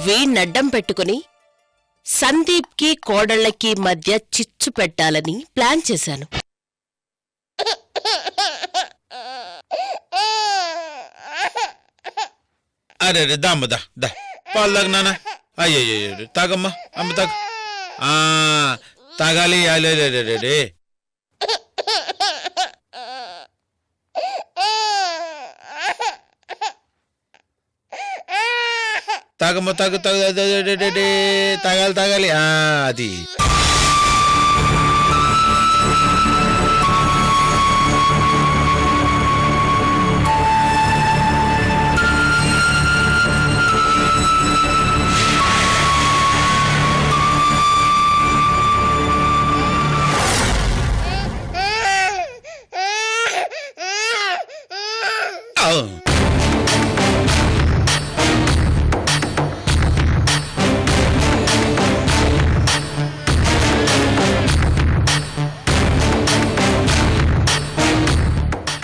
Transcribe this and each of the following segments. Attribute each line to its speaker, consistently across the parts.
Speaker 1: వీణ్ణడ్డం పెట్టుకుని సందీప్కి కోడళ్లకి మధ్య చిచ్చు పెట్టాలని ప్లాన్ చేశాను.
Speaker 2: అరే దామ్మ దా పాలు తాగు నాన్న. అయ్యో తాగమ్మా, అమ్మ తాగు. తాగాలి. అరే తాగమ్మ, తాగు తాగాలి. అది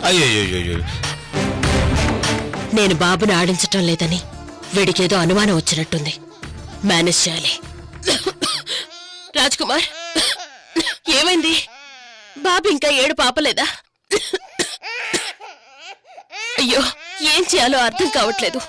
Speaker 2: అయ్యో
Speaker 1: నేను బాబుని ఆడించటం లేదని వీడికేదో అనుమానం వచ్చినట్టుంది. మేనేజ్ చేయాలి. రాజ్కుమార్, ఏమైంది? బాబు ఇంకా ఏడు పాపలేదా? అయ్యో, ఏం చేయాలో అర్థం కావట్లేదు.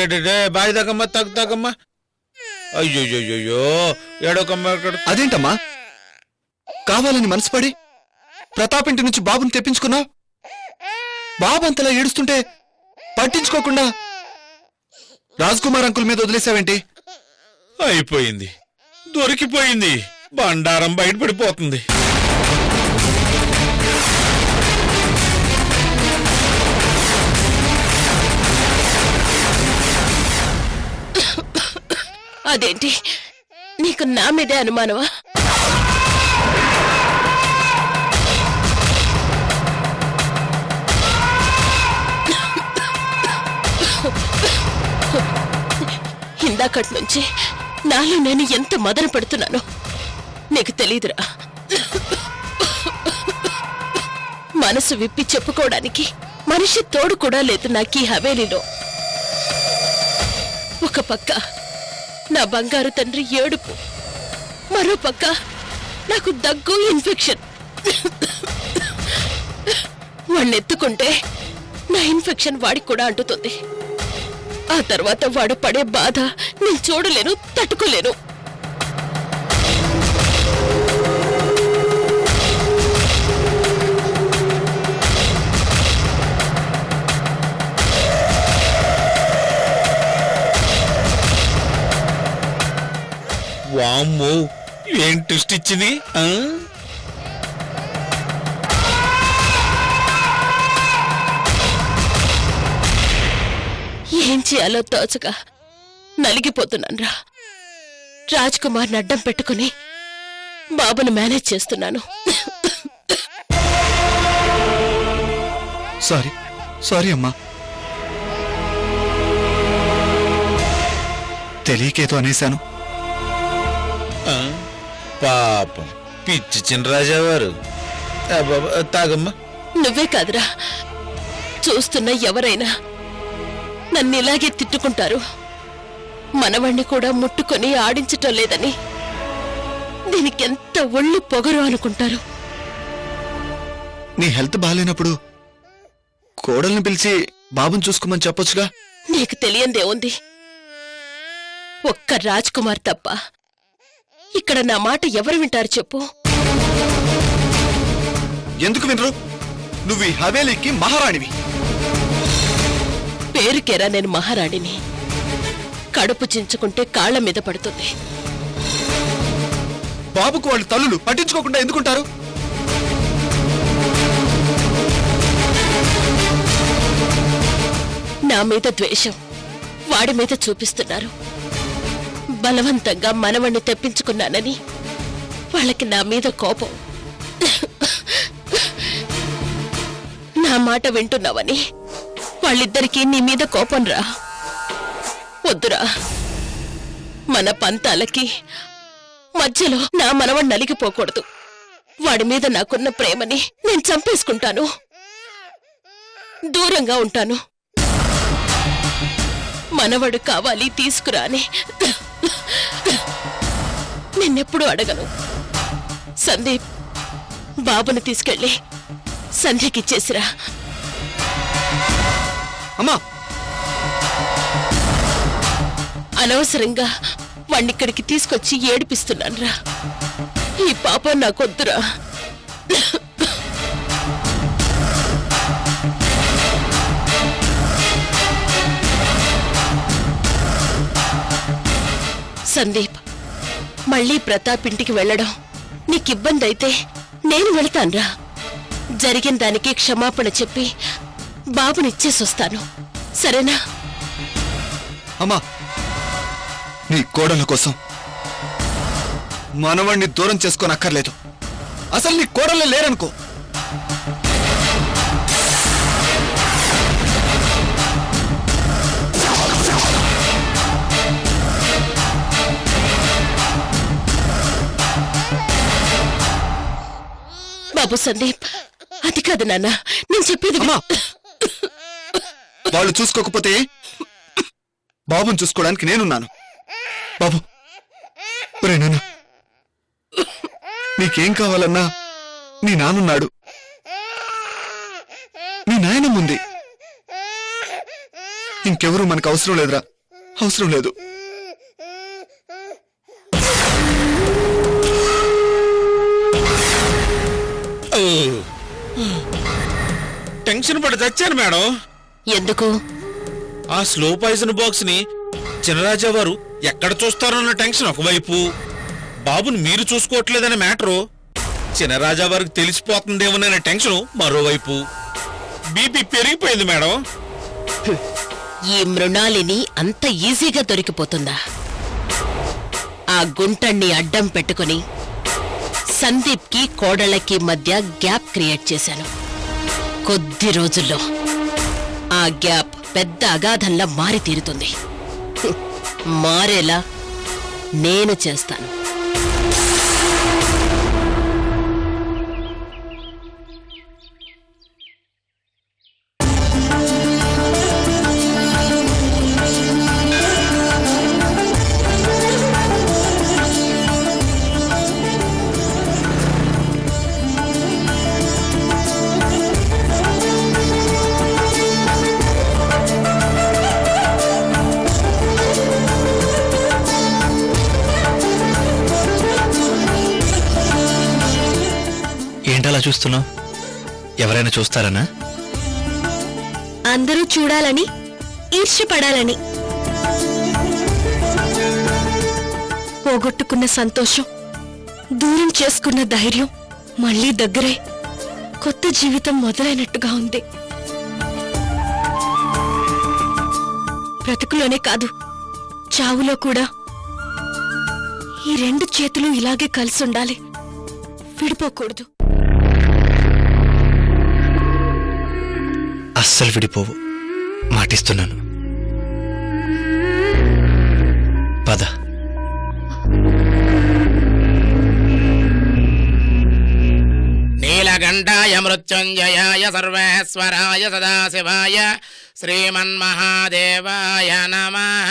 Speaker 2: అడే బాయ్ తాగమ్మా, తాగమ్మా. అయ్యో ఏడోకమ్మా.
Speaker 3: అదేంటమ్మా, కావాలని మనసుపడి ప్రతాప్ ఇంటి నుంచి బాబుని తెప్పించుకున్నావు? బాబు అంతలా ఏడుస్తుంటే పట్టించుకోకుండా రాజ్కుమార్ అంకుల్ మీద వదిలేసావేంటి?
Speaker 2: అయిపోయింది, దొరికిపోయింది. బండారం బయటపడిపోతుంది.
Speaker 1: అదేంటి, నీకు నా మీదే అనుమానమా? ఇందాకటి నుంచి నాలో నేను ఎంత మదన పడుతున్నానో నీకు తెలీదురా. మనసు విప్పి చెప్పుకోవడానికి మనిషి తోడు కూడా లేదు నాకీ హవేలీలో. ఒక పక్క నా బంగారు తండ్రి ఏడుపు, మరో పక్క నాకు దగ్గు, ఇన్ఫెక్షన్. వాణ్ణి ఎత్తుకుంటే నా ఇన్ఫెక్షన్ వాడికి కూడా అంటుతుంది. ఆ తర్వాత వాడు పడే బాధ నేను చూడలేను, తట్టుకోలేను.
Speaker 2: వామ్మో, ఏం ట్విస్ట్ ఇచ్చింది.
Speaker 1: ఏం చేయాలో తోచక నలిగిపోతున్నానురా. రాజ్కుమార్ని అడ్డం పెట్టుకుని బాబును మేనేజ్ చేస్తున్నాను.
Speaker 3: సారీ అమ్మా, తెలియకేదో అనేశాను.
Speaker 2: పాపం పిచ్చి చినరాజావారు. తాగమ్మా.
Speaker 1: నువ్వే కాదురా, చూస్తున్న ఎవరైనా నన్ను ఇలాగే తిట్టుకుంటారు. మనవాణ్ణి కూడా ముట్టుకొని ఆడించటం లేదని దీనికెంత ఒళ్ళు పొగరు అనుకుంటారు.
Speaker 3: నీ హెల్త్ బాగాలేనప్పుడు కోడల్ని పిలిచి బాబుని చూసుకోమని చెప్పొచ్చుగా.
Speaker 1: నీకు తెలియందే ఉంది. ఒక్క రాజ్కుమార్ తప్ప ఇక్కడ నా మాట ఎవరు వింటారు చెప్పు?
Speaker 3: ఎందుకు వినరు? నువ్వు ఈ హవేలీకి మహారాణివి.
Speaker 1: పేరుకేరా నేను మహారాణిని. కడుపు చించుకుంటే కాళ్ల మీద పడుతుంది.
Speaker 3: బాబుకు వాళ్ళ తల్లులు పట్టించుకోకుండా ఎందుకుంటారు?
Speaker 1: నా మీద ద్వేషం వాడి మీద చూపిస్తున్నారు. బలవంతంగా మనవణ్ణి తెప్పించుకున్నానని వాళ్ళకి నా మీద కోపం. నా మాట వింటున్నావని వాళ్ళిద్దరికీ నీ మీద కోపం రా. వద్దురా, మన పంతాలకి మధ్యలో నా మనవణ్ణి నలిగిపోకూడదు. వాడి మీద నాకున్న ప్రేమని నేను చంపేసుకుంటాను, దూరంగా ఉంటాను. మనవడు కావాలి తీసుకురా అని నిన్నెప్పుడు అడగను. సందీప్, బాబుని తీసుకెళ్ళి సంధ్యకిచ్చేసిరా.
Speaker 3: అమ్మా,
Speaker 1: అనవసరంగా వాణ్ణిక్కడికి తీసుకొచ్చి ఏడిపిస్తున్నానురా. ఈ పాపం నాకొద్దురా. సందీప్, మళ్ళీ ప్రతాప్ ఇంటికి వెళ్ళడం నీకిబ్బంది అయితే నేను వెళతాన్రా. జరిగిన దానికి క్షమాపణ చెప్పి బాబునిచ్చేసొస్తాను, సరేనా?
Speaker 3: అమ్మా, నీ కోడల కోసం మనవణ్ణి దూరం చేసుకోనక్కర్లేదు. అసలు నీ కోడలే లేరనుకో.
Speaker 1: బాబు సందీప్, అది కాదు నాన్న, నేను చెప్పేది
Speaker 3: అమ్మా, వాళ్ళు చూసుకోకపోతే బాబుని చూసుకోవడానికి నేనున్నాను. బాబు, ఒరే నాన్న, నీకేం కావాలన్నా నీ నాన్నున్నాడు, నీ నాయనమ్ముంది. ఇంకెవరూ మనకు అవసరం లేదురా, అవసరం లేదు.
Speaker 2: టెన్షన్ పడి చచ్చాను మేడం.
Speaker 1: ఎందుకు?
Speaker 2: ఆ స్లో పాయిజన్ బాక్స్ ని చినరాజా వారు ఎక్కడ చూస్తారన్న టెన్షన్ ఒకవైపు, బాబుని మీరు చూసుకోవట్లేదనే మ్యాటరు చినరాజా వారికి తెలిసిపోతుందేమోననే టెన్షన్ మరోవైపు. బీపీ పెరిగిపోయింది మేడం.
Speaker 1: ఈ మృణాలిని అంత ఈజీగా దొరికిపోతుందా? ఆ గుంటణ్ణి అడ్డం పెట్టుకుని సందీప్ కి కోడళ్ళకి మధ్య గ్యాప్ క్రియేట్ చేశాను. కొద్ది రోజుల్లో ఆ గ్యాప్ పెద్ద అగాధంలా మారి తీరుతుంది. మారేలా నేను చేస్తాను.
Speaker 3: ఏంటలా చూస్తున్నావు? ఎవరైనా చూస్తారనా?
Speaker 1: అందరూ చూడాలని, ఈర్ష్యపడాలని. పోగొట్టుకున్న సంతోషం, దూరం చేసుకున్న ధైర్యం మళ్ళీ దగ్గరే కొత్త జీవితం మొదలైనట్టుగా ఉంది. బ్రతుకులోనే కాదు, చావులో కూడా ఈ రెండు చేతులు ఇలాగే కలిసి ఉండాలి, విడిపోకూడదు.
Speaker 3: అస్సలు విడిపోవు, మాటిస్తున్నాను. పద.
Speaker 4: నీలకంఠాయ మృత్యుంజయాయ సర్వేశ్వరాయ సదాశివాయ శ్రీమన్మహాదేవాయ నమః.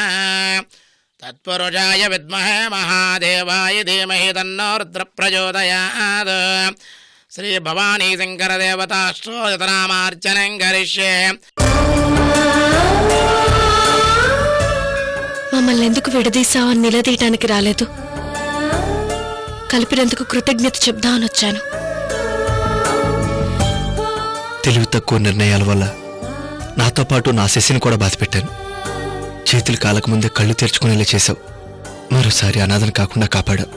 Speaker 4: తత్పురుషాయ విద్మహే మహాదేవాయ ధీమహి తన్నో రుద్ర ప్రచోదయాత్. శ్రీ భవానీ శంకర దేవతాష్టోత్తరామార్చనం కరిష్యే.
Speaker 1: మమ్మల్ని ఎందుకు విడదీశావని నిలదీయటానికి రాలేదు, కలిపినందుకు కృతజ్ఞత చెప్దామని వచ్చాను.
Speaker 3: తెలివి తక్కువ నిర్ణయాల వల్ల నాతో పాటు నా శశిని కూడా బాధపెట్టాను. చేతులు కాలక ముందే కళ్ళు తెరుచుకునేలా చేశావు. మరోసారి అనాథను కాకుండా కాపాడావు.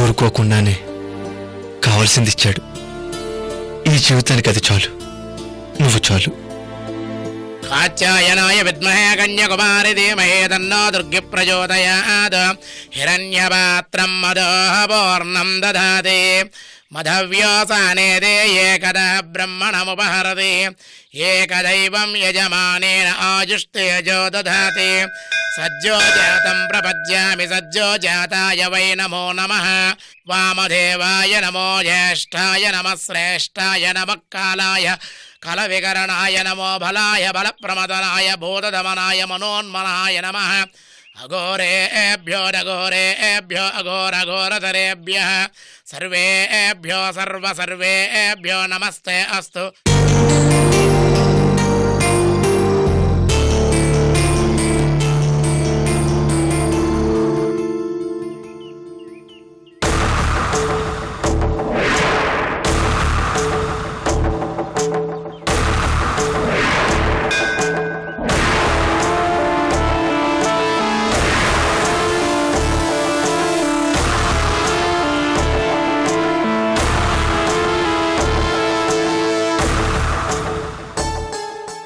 Speaker 3: కోరుకోకుండానే కావలసింది ఇచ్చాడు. ఈ జీవితానికి అది చాలు. నువ్వు చాలు.
Speaker 4: కాత్యాయనాయ విద్మహే కన్యాకుమారి ధీమహి తన్నో దుర్గి ప్రచోదయాత్. హిరణ్యపాత్రం మదోపూర్ణం దదాతి మధవ్యోసానేదే ఏకదా బ్రహ్మణముపహరతి. ఏకదైవం యజమానేన ఆజుష్టేజో దదాతి. సజ్జో జాతం ప్రపద్యామి సజ్జో జాతాయ వై నమో నమః. వామదేవాయ నమో జ్యేష్ఠాయ నమః శ్రేష్ఠాయ నమః కాలాయ కలవికరణాయ నమో బలాయ బలప్రమదనాయ భూతదమనాయ మనోన్మనాయ నమః. అఘోరేభ్యో నఘోరేభ్యో అఘోరఘోరతరేభ్యః సర్వేభ్యో సర్వేభ్యో నమస్తే అస్తు.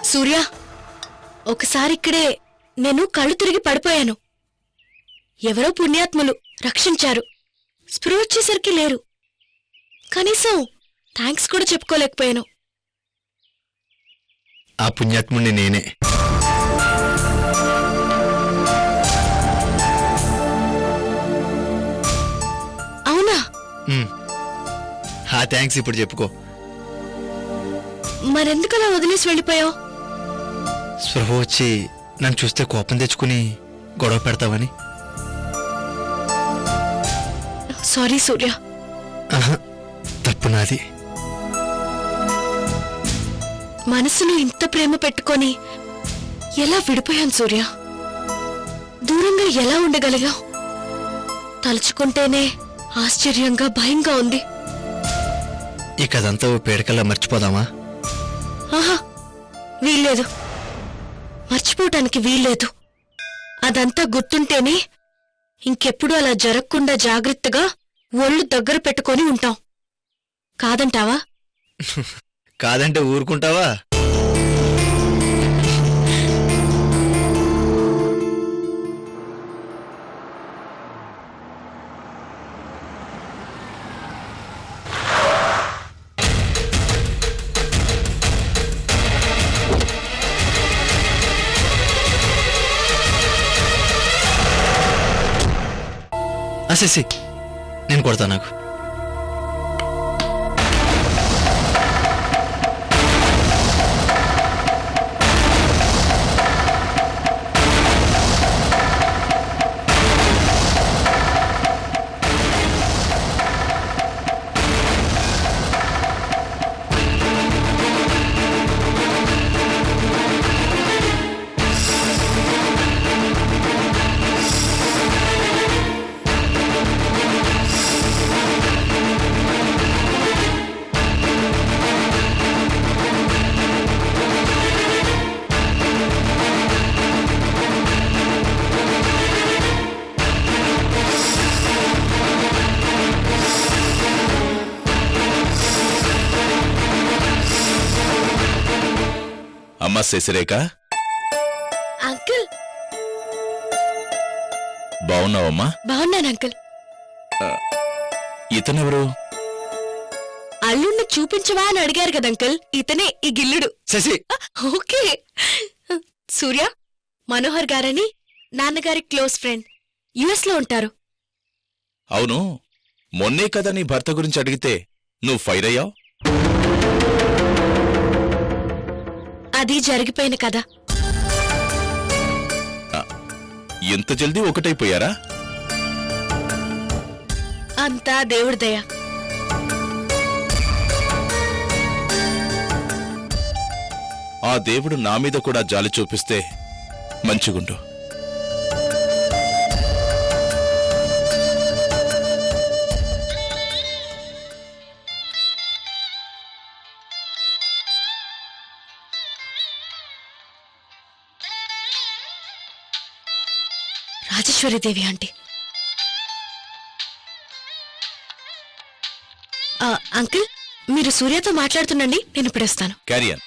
Speaker 1: సూర్య, ఒకసారి ఇక్కడే నేను కళ్ళు తిరిగి పడిపోయాను. ఎవరో పుణ్యాత్ములు రక్షించారు. స్పృహ వచ్చేసరికి లేరు. కనీసం థ్యాంక్స్ కూడా చెప్పుకోలేకపోయాను.
Speaker 3: ఆ పుణ్యాత్ముడిని నేనే.
Speaker 1: అవునా?
Speaker 3: ఆ థ్యాంక్స్ ఇప్పుడు చెప్పుకో.
Speaker 1: మరెందుకలా వదిలేసి వెళ్ళిపోయావు?
Speaker 3: స్పృహ వచ్చి నన్ను చూస్తే కోపం తెచ్చుకుని గొడవ పెడతావని.
Speaker 1: సారీ సూర్య.
Speaker 3: ఆహా, తప్పు నాది.
Speaker 1: మనసులో ఇంత ప్రేమ పెట్టుకొని ఎలా విడిపోయాను సూర్య? దూరంగా ఎలా ఉండగలిగావు? తలుచుకుంటేనే ఆశ్చర్యంగా భయంగా ఉంది.
Speaker 3: ఈ కథంతా ఓ పేడకల్లా మర్చిపోదామా?
Speaker 1: ఆహా, వీల్లేదు. మర్చిపోవటానికి వీల్లేదు. అదంతా గుర్తుంటేనే ఇంకెప్పుడు అలా జరగకుండా జాగ్రత్తగా ఒళ్ళు దగ్గర పెట్టుకొని ఉంటాం. కాదంటావా?
Speaker 3: కాదంటే ఊరుకుంటావా? అసేసి నేను కొడతా. నాకు
Speaker 2: అమ్మా శశిరేఖ,
Speaker 1: అంకుల్.
Speaker 2: బావున్నావమ్మా?
Speaker 1: బాగున్నాను అంకుల్.
Speaker 2: ఇతనెవరు?
Speaker 1: అల్లుణ్ణి చూపించవా అని అడిగారు కదా అంకుల్. ఇతనే ఈ గిల్లుడు.
Speaker 3: శశి,
Speaker 1: ఓకే. సూర్య, మనోహర్ గారని నాన్నగారి క్లోజ్ ఫ్రెండ్. యుఎస్ లో ఉంటారు.
Speaker 2: అవును, మొన్నే కదా నీ భర్త గురించి అడిగితే నువ్వు ఫైర్ అయ్యావు.
Speaker 1: అది జరిగిపోయిన కదా.
Speaker 2: ఎంత జల్దీ ఒకటైపోయారా?
Speaker 1: అంతా దేవుడి దయ.
Speaker 2: ఆ దేవుడు నా మీద కూడా జాలి చూపిస్తే మంచిగుండు.
Speaker 1: రాజేశ్వరీదేవి ఆంటీ. అంకుల్ మీరు సూర్యతో మాట్లాడుతుండండి, నేను ఇప్పుడు వస్తాను.
Speaker 2: Carrier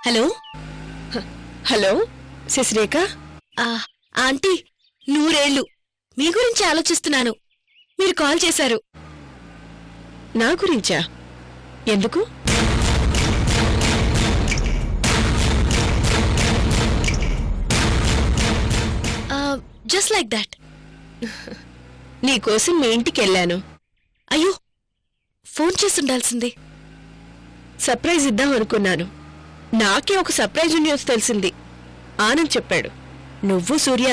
Speaker 1: hello hello Shashirekha. Aunty, 100 ఏళ్ళు. మీ గురించి ఆలోచిస్తున్నాను. మీరు కాల్ చేశారు. నా గురించా? ఎందుకు? Just like that. నీకోసం మీ ఇంటికి వెళ్ళాను. అయ్యో, ఫోన్ చేసి ఉండాల్సింది. సర్ప్రైజ్ ఇద్దాం అనుకున్నాను. నాకే ఒక సర్ప్రైజ్ న్యూస్ తెలిసింది. ఆనంద్ చెప్పాడు, నువ్వు సూర్య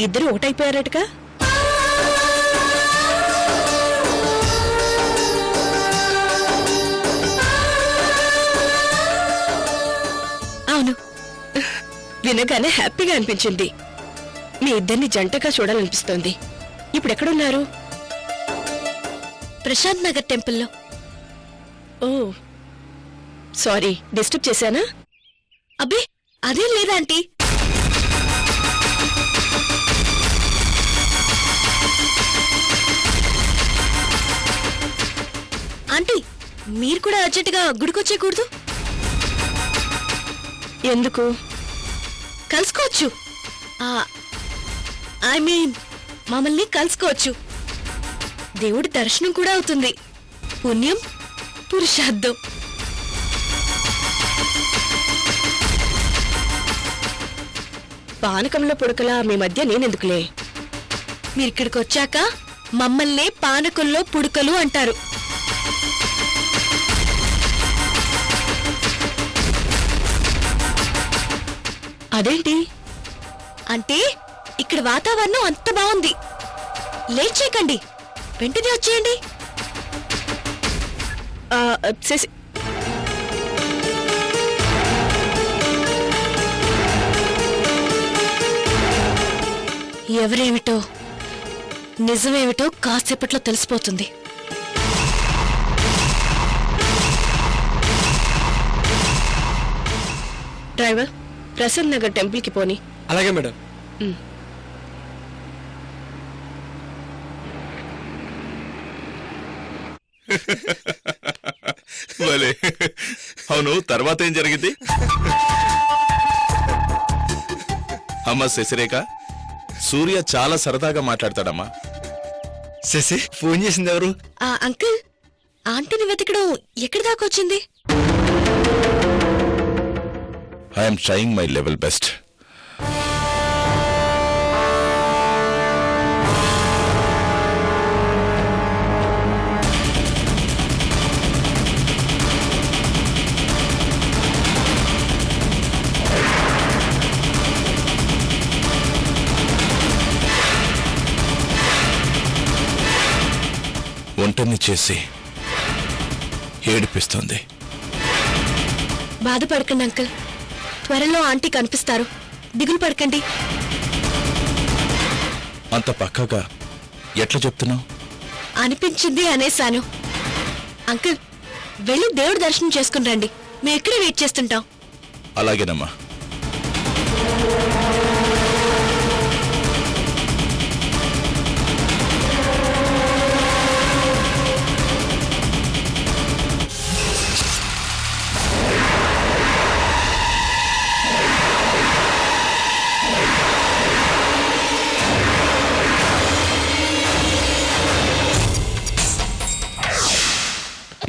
Speaker 1: ఇద్దరు ఒకటైపోయారటగా. అవును, వినగానే హ్యాపీగా అనిపించింది. మీ ఇద్దరిని జంటగా చూడాలనిపిస్తోంది. ఇప్పుడెక్కడున్నారు? ప్రశాంత్ నగర్ టెంపుల్లో. ఓ సారీ, డిస్టర్బ్ చేశానా? అబ్బే అదేం లేదా ఆంటీ. ఆంటీ, మీరు కూడా అర్జెంటుగా గుడికొచ్చేయకూడదు? ఎందుకు? కలుసుకోవచ్చు. ఐ మీన్ మమ్మల్ని కలుసుకోవచ్చు. దేవుడి దర్శనం కూడా అవుతుంది. పుణ్యం పురుషార్థం. పానకంలో పుడకలా మీ మధ్య నేనెందుకులే. మీరిక్కడికి వచ్చాక మమ్మల్నే పానకంలో పుడకలు అంటారు. అదేంటి? అంటే ఇక్కడ వాతావరణం అంత బాగుంది. లేట్ చేయకండి, వెంటనే వచ్చేయండి. ఎవరేమిటో నిజమేమిటో కాసేపట్లో తెలిసిపోతుంది. డ్రైవర్, ప్రసన్న నగర్ టెంపుల్కి పోని.
Speaker 3: అలాగే మేడం.
Speaker 2: భలే. అవును, తర్వాత ఏం జరిగింది? అమ్మ శశిరేఖ, సూర్య చాలా సరదాగా మాట్లాడతాడమ్మా.
Speaker 3: శశి, ఫోన్ చేసింది ఎవరు?
Speaker 1: అంకుల్, ఆంటీని వెతకడం ఎక్కడి దాకా వచ్చింది?
Speaker 2: I'm trying my level best. ఒంటరిని చేసి ఏడిపిస్తుంది.
Speaker 1: బాధపడకండి అంకుల్, త్వరలో ఆంటీ కనిపిస్తారు. దిగులు పడకండి.
Speaker 2: అంత పక్కగా ఎట్లా చెప్తున్నావు?
Speaker 1: అనిపించింది అనేశాను. అంకుల్, వెళ్ళి దేవుడి దర్శనం చేసుకుని రండి. మేము ఇక్కడే వెయిట్ చేస్తుంటాం.
Speaker 2: అలాగేనమ్మా.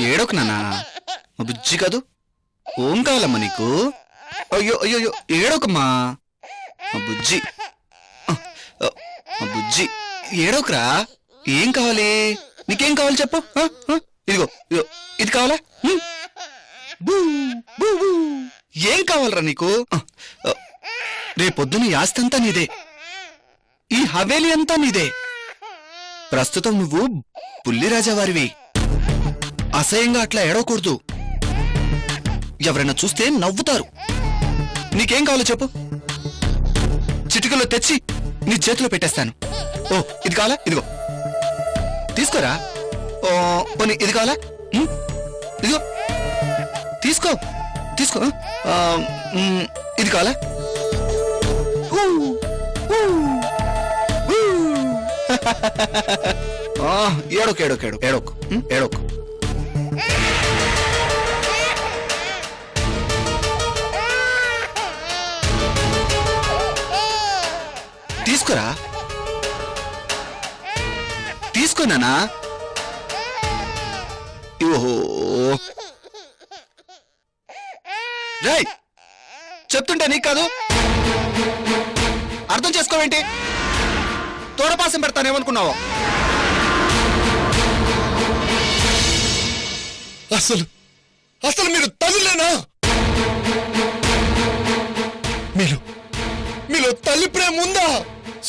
Speaker 3: ఏడోకు నానా, మా బుజ్జి కాదు. ఓం కావాలమ్మా నీకు? అయ్యో అయ్యో అయ్యో, ఏడోకమ్మా మా బుజ్జి. మా బుజ్జి ఏడోకరా. ఏం కావాలి? నీకేం కావాలి చెప్పు. ఇదిగో ఇదిగో, ఇది కావాలా? బూ, బూ, బూ. ఏం కావాలరా నీకు? రేపొద్దున ఈ ఆస్తి అంతా నీదే, ఈ హవేలీ అంతా నీదే. ప్రస్తుతం నువ్వు పుల్లిరాజావారివి. అసహ్యంగా అట్లా ఏడవకూడదు. ఎవరైనా చూస్తే నవ్వుతారు. నీకేం కావాలో చెప్పు, చిటికలో తెచ్చి నీ చేతిలో పెట్టేస్తాను. ఓ ఇది కావాలా? ఇదిగో తీసుకోరా. ఓ పోనీ ఇది కావాలా? ఇదిగో తీసుకో తీసుకో. ఇది కావాలా? ఏడోకు ఏడోకు ఏడోకు ఏడోకు ఏడోకు. తీసుకోరా, తీసుకోనానా. ఓహో రై, చెప్తుంటే నీకు కాదు, అర్థం చేసుకోవేంటి? తోడపాసం పెడతానేమనుకున్నావు? అసలు అసలు మీరు తల్లిలేనా? మీలో తల్లి ప్రేమ ఉందా?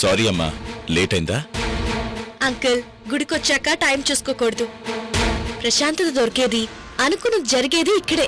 Speaker 5: సారీ అమ్మా, లేట్ అయిందా?
Speaker 1: అంకుల్, గుడికొచ్చాక టైం చూసుకోకూడదు. ప్రశాంతత దొరికేది, అనుకున్నది జరిగేది ఇక్కడే.